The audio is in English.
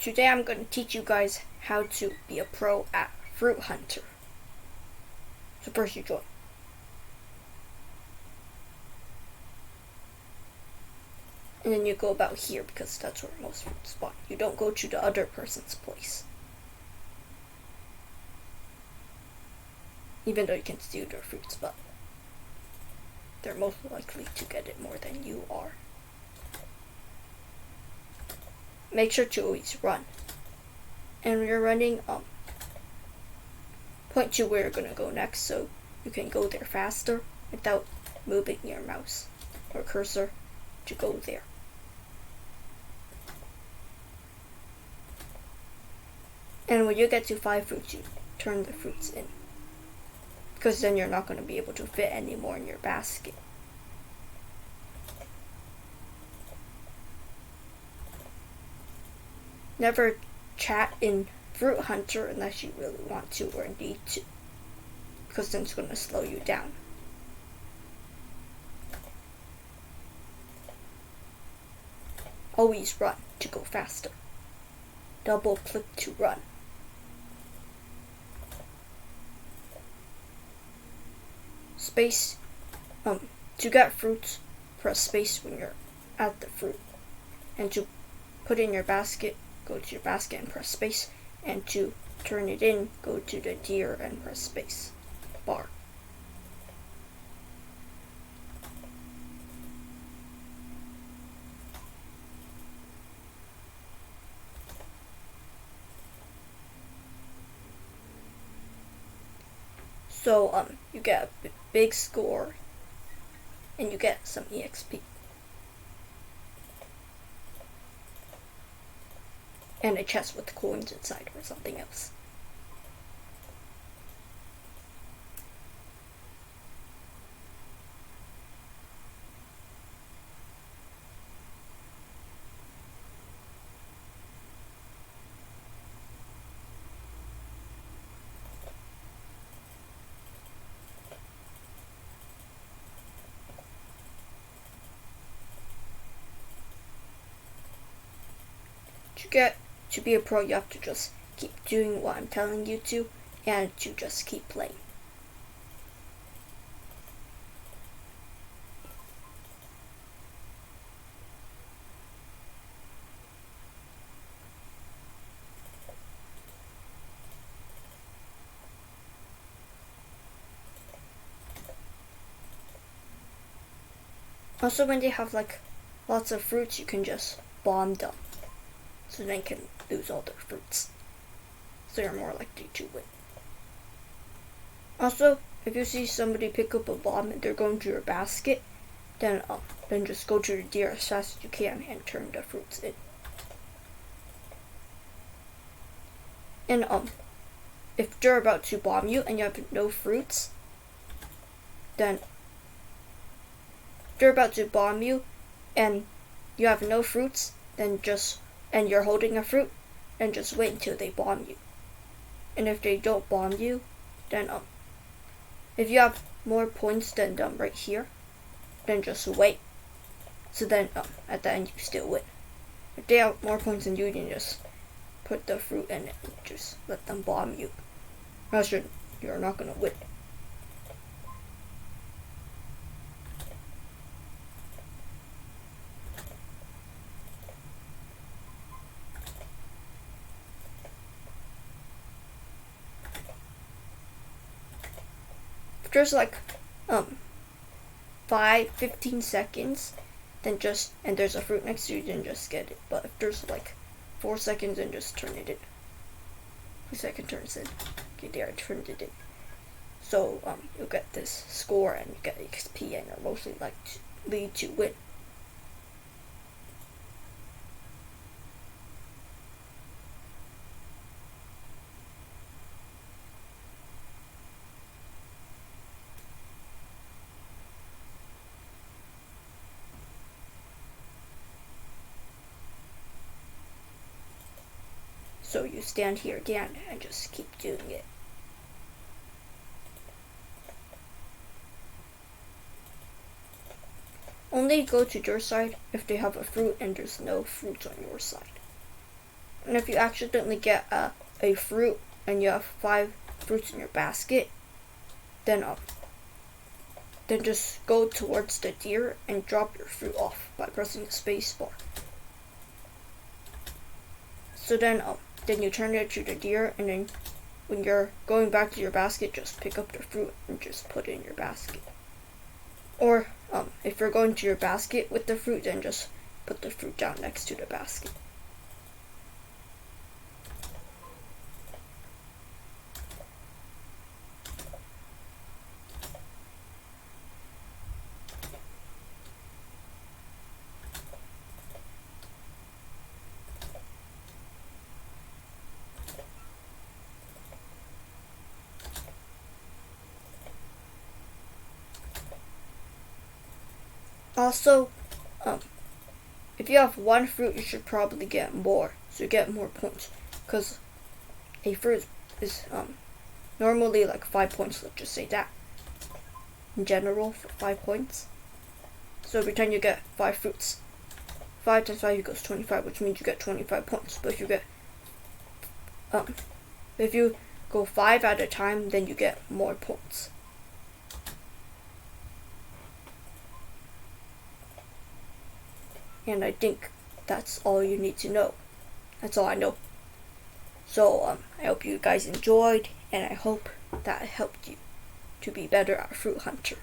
Today I'm going to teach you guys how to be a pro at Fruit Hunter. So first you join. And then you go about here because that's where most fruits spawn. You don't go to the other person's place. Even though you can steal their fruits, but they're most likely to get it more than you are. Make sure to always run. And when you're running, point to where you're gonna go next so you can go there faster without moving your mouse or cursor to go there. And when you get to 5 fruits, you turn the fruits in, because then you're not going to be able to fit any more in your basket. Never chat in Fruit Hunter unless you really want to or need to, because then it's going to slow you down. Always run to go faster. Double click to run. Space, to get fruits, press space when you're at the fruit. And to put in your basket, go to your basket and press space. And to turn it in, go to the deer and press space bar. So you get a big score and you get some EXP. And a chest with coins inside or something else. To be a pro, you have to just keep doing what I'm telling you to, and to just keep playing. Also, when they have like lots of fruits, you can just bomb them, so they can lose all their fruits. So you're more likely to win. Also, if you see somebody pick up a bomb and they're going to your basket, then just go to the deer as fast as you can and turn the fruits in. And if they're about to bomb you and you have no fruits, then if they're about to bomb you and you have no fruits, then and you're holding a fruit, and just wait until they bomb you. And if they don't bomb you, then if you have more points than them right here, then just wait. So then at the end you still win. If they have more points than you, then just put the fruit in it and just let them bomb you. Or else you're not gonna win. There's like 15 seconds, then and there's a fruit next to you, then just get it. But if there's like 4 seconds, then just turn it in. 2 seconds turns in. Okay, there, I turned it in. So you'll get this score and you get XP, and you're mostly likely to win. So you stand here again and just keep doing it. Only go to their side if they have a fruit and there's no fruits on your side. And if you accidentally get a fruit and you have 5 fruits in your basket, then just go towards the deer and drop your fruit off by pressing the space bar. So then you turn it to the deer, and then when you're going back to your basket, just pick up the fruit and just put it in your basket. Or if you're going to your basket with the fruit, then just put the fruit down next to the basket. Also, if you have 1 fruit, you should probably get more, so you get more points, because a fruit is normally like 5 points, let's just say that, in general, for 5 points. So every time you get 5 fruits, 5 times 5 equals 25, which means you get 25 points. But if you go 5 at a time, then you get more points. And I think that's all you need to know. That's all I know. So I hope you guys enjoyed, and I hope that helped you to be better at Fruit Hunter.